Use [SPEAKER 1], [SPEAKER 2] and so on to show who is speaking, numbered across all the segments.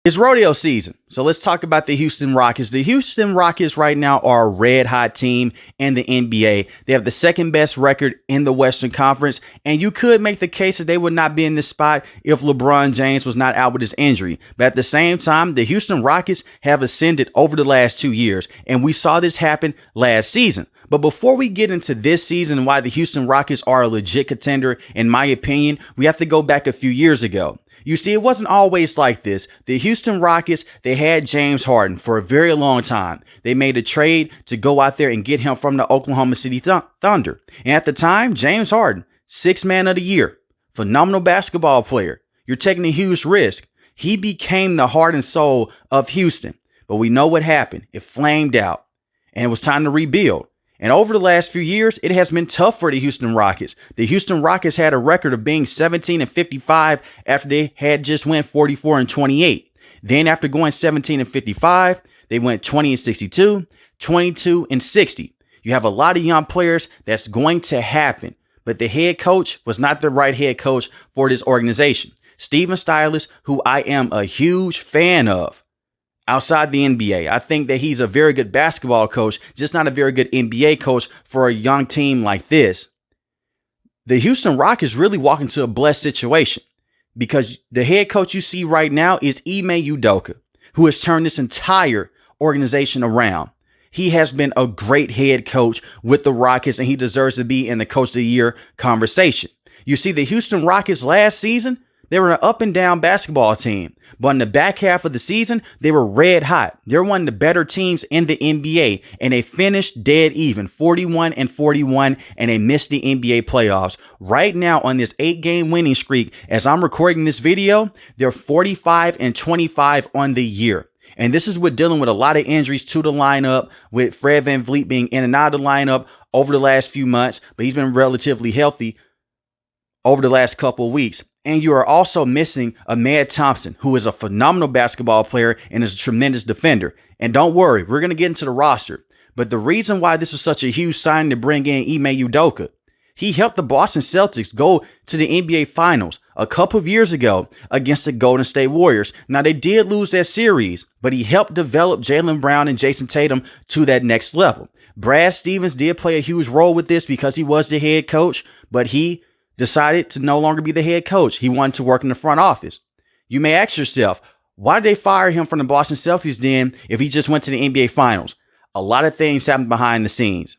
[SPEAKER 1] It's rodeo season, so let's talk about the Houston Rockets. The Houston Rockets right now are a red hot team in the NBA. They have the second best record in the Western Conference, and you could make the case that they would not be in this spot if LeBron James was not out with his injury. But at the same time, the Houston Rockets have ascended over the last 2 years, and we saw this happen last season. But before we get into this season and why the Houston Rockets are a legit contender, in my opinion, we have to go back a few years ago. You see, it wasn't always like this. The Houston Rockets, they had James Harden for a very long time. They made a trade to go out there and get him from the Oklahoma City Thunder. And at the time, James Harden, sixth man of the year, phenomenal basketball player. You're taking a huge risk. He became the heart and soul of Houston. But we know what happened. It flamed out, and it was time to rebuild. And over the last few years, it has been tough for the Houston Rockets. The Houston Rockets had a record of being 17-55 after they had just went 44-28. Then after going 17-55, they went 20-62, 22-60. You have a lot of young players. That's going to happen. But the head coach was not the right head coach for this organization. Steven Stiles, who I am a huge fan of, outside the NBA. I think that he's a very good basketball coach, just not a very good NBA coach for a young team like this. The Houston Rockets really walk into a blessed situation because the head coach you see right now is Ime Udoka, who has turned this entire organization around. He has been a great head coach with the Rockets, and he deserves to be in the Coach of the Year conversation. You see, the Houston Rockets last season, they were an up and down basketball team. But in the back half of the season, they were red hot. They're one of the better teams in the NBA, and they finished dead even, 41-41, and they missed the NBA playoffs. Right now on this 8-game winning streak, as I'm recording this video, they're 45-25 on the year. And this is with dealing with a lot of injuries to the lineup, with Fred VanVleet being in and out of the lineup over the last few months, but he's been relatively healthy over the last couple of weeks. And you are also missing Ahmed Thompson, who is a phenomenal basketball player and is a tremendous defender. And don't worry, we're going to get into the roster. But the reason why this was such a huge sign to bring in Ime Udoka, he helped the Boston Celtics go to the NBA Finals a couple of years ago against the Golden State Warriors. Now, they did lose that series, but he helped develop Jaylen Brown and Jason Tatum to that next level. Brad Stevens did play a huge role with this because he was the head coach, but he decided to no longer be the head coach. He wanted to work in the front office. You may ask yourself, why did they fire him from the Boston Celtics then if he just went to the NBA Finals? A lot of things happened behind the scenes.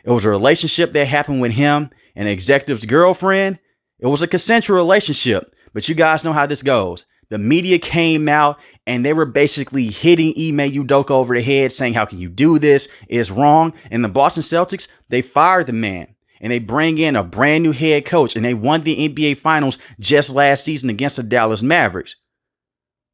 [SPEAKER 1] It was a relationship that happened with him and the executive's girlfriend. It was a consensual relationship, but you guys know how this goes. The media came out and they were basically hitting Ime Udoka over the head saying, how can you do this? It's wrong. And the Boston Celtics, they fired the man. And they bring in a brand new head coach, and they won the NBA Finals just last season against the Dallas Mavericks.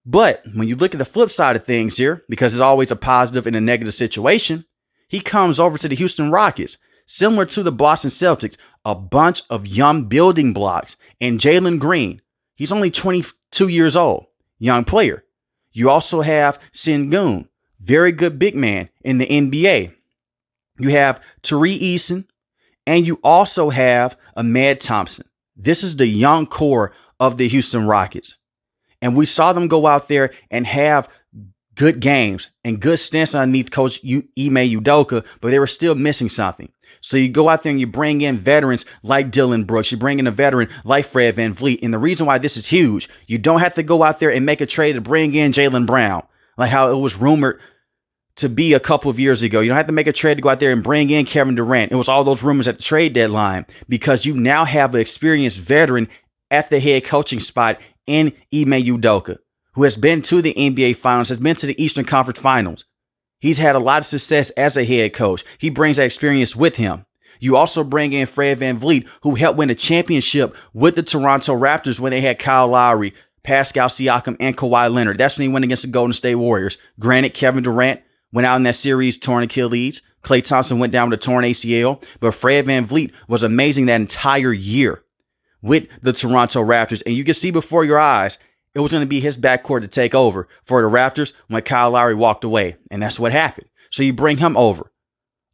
[SPEAKER 1] But when you look at the flip side of things here, because it's always a positive and a negative situation, he comes over to the Houston Rockets, similar to the Boston Celtics, a bunch of young building blocks. And Jalen Green, he's only 22 years old, young player. You also have Sengun, very good big man in the NBA. You have Tari Eason. And you also have Ahmed Thompson. This is the young core of the Houston Rockets. And we saw them go out there and have good games and good stints underneath Coach Ime Udoka, but they were still missing something. So you go out there and you bring in veterans like Dylan Brooks. You bring in a veteran like Fred VanVleet. And the reason why this is huge, you don't have to go out there and make a trade to bring in Jaylen Brown, like how it was rumored to be a couple of years ago. You don't have to make a trade to go out there and bring in Kevin Durant. It was all those rumors at the trade deadline because you now have an experienced veteran at the head coaching spot in Ime Udoka, who has been to the NBA Finals, has been to the Eastern Conference Finals. He's had a lot of success as a head coach. He brings that experience with him. You also bring in Fred VanVleet, who helped win a championship with the Toronto Raptors when they had Kyle Lowry, Pascal Siakam, and Kawhi Leonard. That's when he went against the Golden State Warriors. Granted, Kevin Durant went out in that series, torn Achilles. Klay Thompson went down with a torn ACL. But Fred VanVleet was amazing that entire year with the Toronto Raptors. And you can see before your eyes, it was going to be his backcourt to take over for the Raptors when Kyle Lowry walked away. And that's what happened. So you bring him over,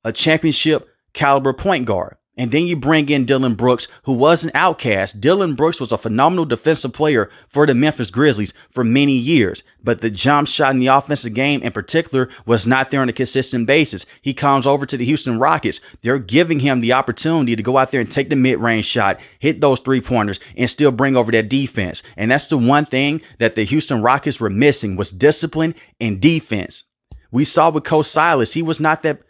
[SPEAKER 1] a championship caliber point guard. And then you bring in Dillon Brooks, who was an outcast. Dillon Brooks was a phenomenal defensive player for the Memphis Grizzlies for many years, but the jump shot in the offensive game in particular was not there on a consistent basis. He comes over to the Houston Rockets. They're giving him the opportunity to go out there and take the mid-range shot, hit those three-pointers, and still bring over that defense. And that's the one thing that the Houston Rockets were missing, was discipline and defense. We saw with Coach Silas, he was not that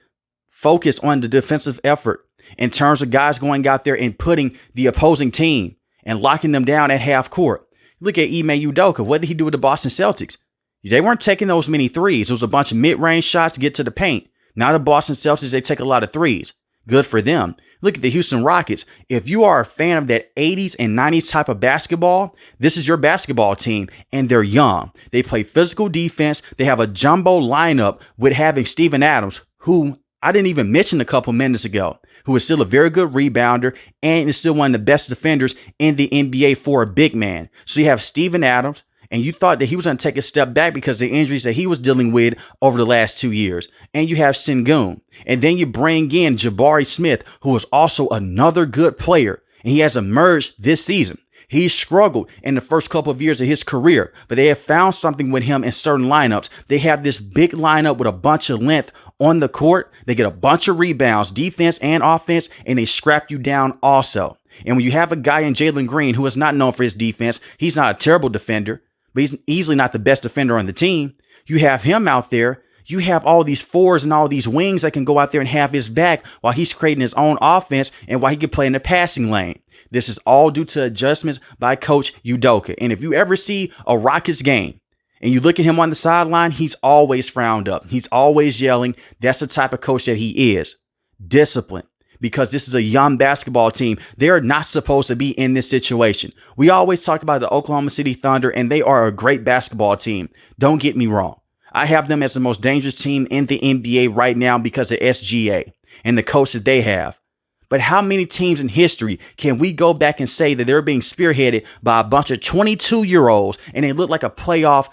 [SPEAKER 1] focused on the defensive effort in terms of guys going out there and putting the opposing team and locking them down at half court. Look at Ime Udoka. What did he do with the Boston Celtics? They weren't taking those many threes. It was a bunch of mid-range shots to get to the paint. Now the Boston Celtics, they take a lot of threes. Good for them. Look at the Houston Rockets. If you are a fan of that 80s and 90s type of basketball, this is your basketball team, and they're young. They play physical defense. They have a jumbo lineup with having Steven Adams, who I didn't even mention a couple minutes ago, who is still a very good rebounder and is still one of the best defenders in the NBA for a big man. So you have Steven Adams, and you thought that he was going to take a step back because of the injuries that he was dealing with over the last 2 years. And you have Sengun. And then you bring in Jabari Smith, who is also another good player, and he has emerged this season. He struggled in the first couple of years of his career, but they have found something with him in certain lineups. They have this big lineup with a bunch of length on the court. They get a bunch of rebounds, defense and offense, and they scrap you down also. And when you have a guy in Jalen Green who is not known for his defense, he's not a terrible defender, but he's easily not the best defender on the team. You have him out there. You have all these fours and all these wings that can go out there and have his back while he's creating his own offense and while he can play in the passing lane. This is all due to adjustments by Coach Udoka. And if you ever see a Rockets game and you look at him on the sideline, he's always frowned up. He's always yelling. That's the type of coach that he is. Discipline. Because this is a young basketball team. They're not supposed to be in this situation. We always talk about the Oklahoma City Thunder, and they are a great basketball team. Don't get me wrong. I have them as the most dangerous team in the NBA right now because of SGA and the coach that they have. But how many teams in history can we go back and say that they're being spearheaded by a bunch of 22-year-olds and they look like a playoff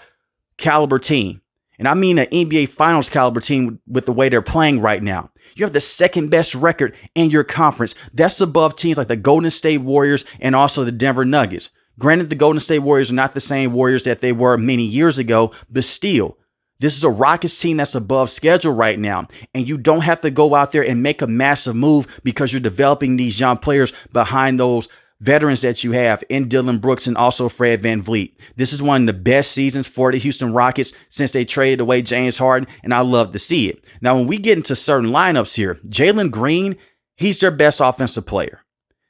[SPEAKER 1] caliber team? And I mean an NBA Finals caliber team with the way they're playing right now. You have the second best record in your conference. That's above teams like the Golden State Warriors and also the Denver Nuggets. Granted, the Golden State Warriors are not the same Warriors that they were many years ago, but still, this is a Rockets team that's above schedule right now. And you don't have to go out there and make a massive move because you're developing these young players behind those veterans that you have in Dillon Brooks and also Fred VanVleet. This is one of the best seasons for the Houston Rockets since they traded away James Harden, and I love to see it. Now, when we get into certain lineups here, Jalen Green, he's their best offensive player.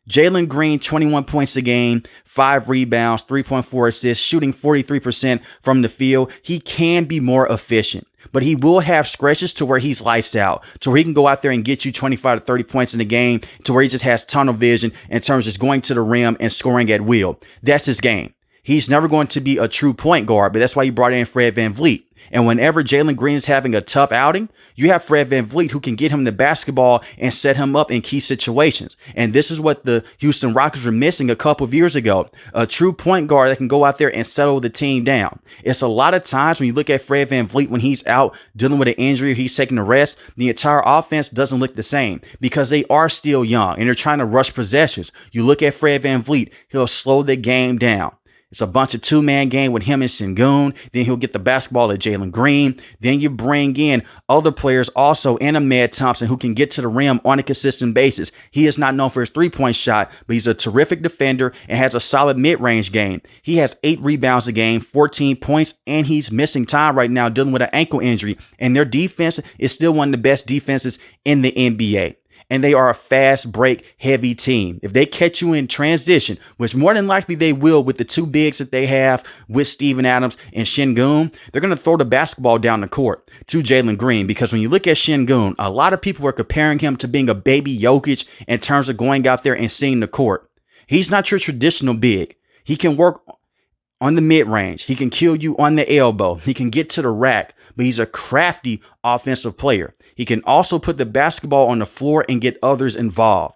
[SPEAKER 1] Jalen Green, 21 points a game, 5 rebounds, 3.4 assists, shooting 43% from the field. He can be more efficient, but he will have stretches to where he's lights out, to where he can go out there and get you 25 to 30 points in the game, to where he just has tunnel vision in terms of just going to the rim and scoring at will. That's his game. He's never going to be a true point guard, but that's why you brought in Fred VanVleet. And whenever Jalen Green is having a tough outing, you have Fred VanVleet who can get him the basketball and set him up in key situations. And this is what the Houston Rockets were missing a couple of years ago. A true point guard that can go out there and settle the team down. It's a lot of times when you look at Fred VanVleet when he's out dealing with an injury or he's taking a rest, the entire offense doesn't look the same because they are still young and they're trying to rush possessions. You look at Fred VanVleet, he'll slow the game down. It's a bunch of two-man game with him and Sengun. Then he'll get the basketball at Jalen Green. Then you bring in other players also and Ahmed Thompson who can get to the rim on a consistent basis. He is not known for his three-point shot, but he's a terrific defender and has a solid mid-range game. He has 8 rebounds a game, 14 points, and he's missing time right now dealing with an ankle injury. And their defense is still one of the best defenses in the NBA. And they are a fast break heavy team. If they catch you in transition, which more than likely they will with the two bigs that they have with Steven Adams and Sengun, they're going to throw the basketball down the court to Jalen Green. Because when you look at Sengun, a lot of people are comparing him to being a baby Jokic in terms of going out there and seeing the court. He's not your traditional big. He can work on the mid-range. He can kill you on the elbow. He can get to the rack, but he's a crafty offensive player. He can also put the basketball on the floor and get others involved.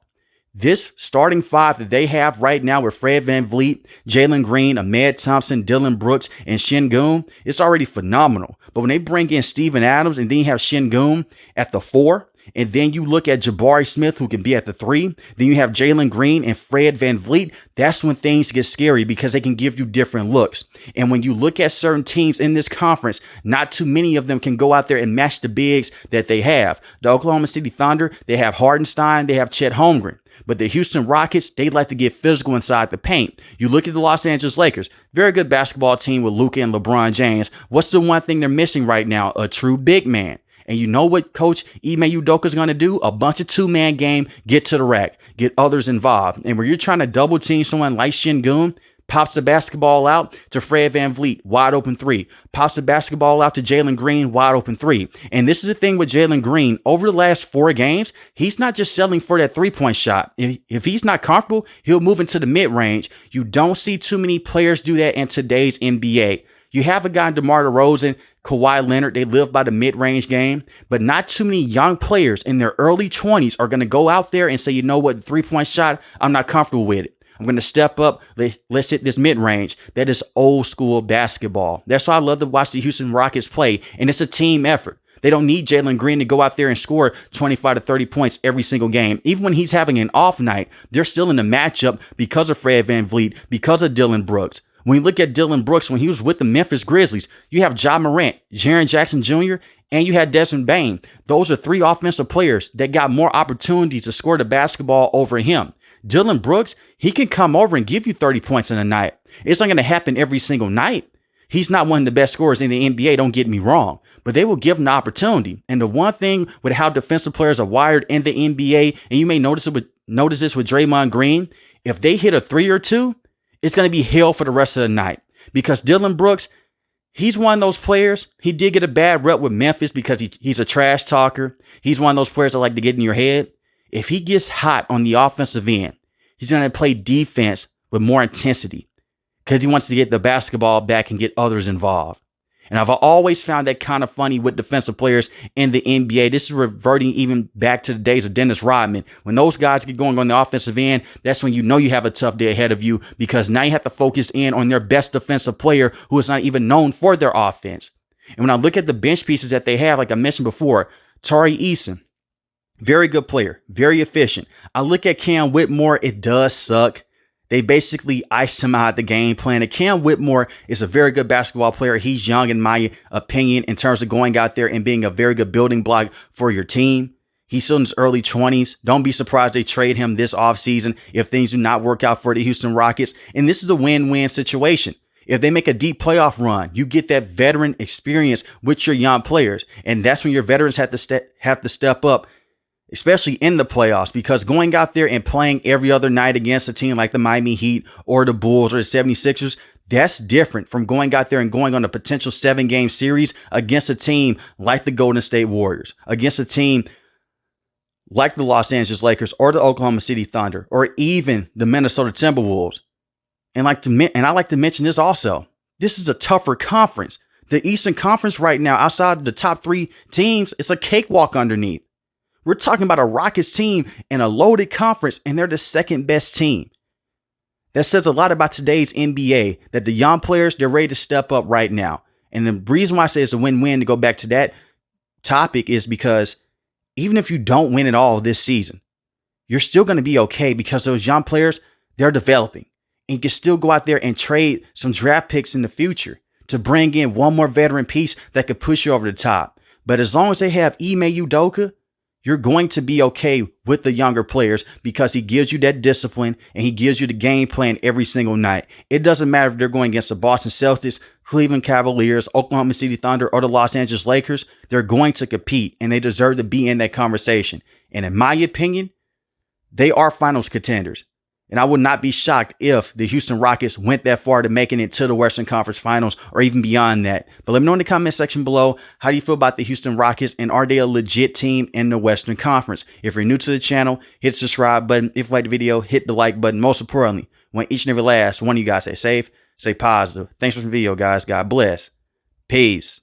[SPEAKER 1] This starting five that they have right now with Fred VanVleet, Jalen Green, Ahmed Thompson, Dillon Brooks, and Sengun, it's already phenomenal. But when they bring in Steven Adams and then you have Sengun at the 4, And then you look at Jabari Smith, who can be at the 3. Then you have Jalen Green and Fred VanVleet. That's when things get scary because they can give you different looks. And when you look at certain teams in this conference, not too many of them can go out there and match the bigs that they have. The Oklahoma City Thunder, they have Hardenstein, they have Chet Holmgren. But the Houston Rockets, they like to get physical inside the paint. You look at the Los Angeles Lakers, very good basketball team with Luka and LeBron James. What's the one thing they're missing right now? A true big man. And you know what Coach Ime Udoka is going to do? A bunch of two-man game, get to the rack, get others involved. And when you're trying to double team someone like Şengün, pops the basketball out to Fred VanVleet, wide open 3. Pops the basketball out to Jalen Green, wide open 3. And this is the thing with Jalen Green. Over the last 4 games, he's not just settling for that 3-point shot. If he's not comfortable, he'll move into the mid-range. You don't see too many players do that in today's NBA. You have a guy, DeMar DeRozan, Kawhi Leonard, they live by the mid-range game, but not too many young players in their early 20s are going to go out there and say, you know what, 3-point shot, I'm not comfortable with it. I'm going to step up. Let's hit this mid-range. That is old school basketball. That's why I love to watch the Houston Rockets play, and it's a team effort. They don't need Jalen Green to go out there and score 25 to 30 points every single game. Even when he's having an off night, they're still in the matchup because of Fred VanVleet, because of Dillon Brooks. When you look at Dillon Brooks, when he was with the Memphis Grizzlies, you have Ja Morant, Jaren Jackson Jr., and you had Desmond Bane. Those are 3 offensive players that got more opportunities to score the basketball over him. Dillon Brooks, he can come over and give you 30 points in a night. It's not going to happen every single night. He's not one of the best scorers in the NBA, don't get me wrong, but they will give him the opportunity. And the one thing with how defensive players are wired in the NBA, and you may notice this with Draymond Green, if they hit a 3 or 2, it's going to be hell for the rest of the night. Because Dillon Brooks, he's one of those players. He did get a bad rep with Memphis because he's a trash talker. He's one of those players that like to get in your head. If he gets hot on the offensive end, he's going to play defense with more intensity because he wants to get the basketball back and get others involved. And I've always found that kind of funny with defensive players in the NBA. This is reverting even back to the days of Dennis Rodman. When those guys get going on the offensive end, that's when you know you have a tough day ahead of you because now you have to focus in on their best defensive player who is not even known for their offense. And when I look at the bench pieces that they have, like I mentioned before, Tari Eason, very good player, very efficient. I look at Cam Whitmore, it does suck. They basically iced him out the game plan. And Cam Whitmore is a very good basketball player. He's young, in my opinion, in terms of going out there and being a very good building block for your team. He's still in his early 20s. Don't be surprised they trade him this offseason if things do not work out for the Houston Rockets. And this is a win-win situation. If they make a deep playoff run, you get that veteran experience with your young players. And that's when your veterans have to step up, especially in the playoffs, because going out there and playing every other night against a team like the Miami Heat or the Bulls or the 76ers, that's different from going out there and going on a potential 7-game series against a team like the Golden State Warriors, against a team like the Los Angeles Lakers or the Oklahoma City Thunder or even the Minnesota Timberwolves. And I like to mention this also. This is a tougher conference. The Eastern Conference right now, outside of the top 3 teams, it's a cakewalk underneath. We're talking about a Rockets team in a loaded conference, and they're the second best team. That says a lot about today's NBA, that the young players, they're ready to step up right now. And the reason why I say it's a win-win, to go back to that topic, is because even if you don't win it all this season, you're still going to be okay because those young players, they're developing. And you can still go out there and trade some draft picks in the future to bring in one more veteran piece that could push you over the top. But as long as they have Ime Udoka, you're going to be okay with the younger players because he gives you that discipline and he gives you the game plan every single night. It doesn't matter if they're going against the Boston Celtics, Cleveland Cavaliers, Oklahoma City Thunder, or the Los Angeles Lakers. They're going to compete and they deserve to be in that conversation. And in my opinion, they are finals contenders. And I would not be shocked if the Houston Rockets went that far to making it to the Western Conference Finals or even beyond that. But let me know in the comment section below, how do you feel about the Houston Rockets, and are they a legit team in the Western Conference? If you're new to the channel, hit the subscribe button. If you like the video, hit the like button. Most importantly, I want each and every last one of you guys stay safe, stay positive. Thanks for the video, guys. God bless. Peace.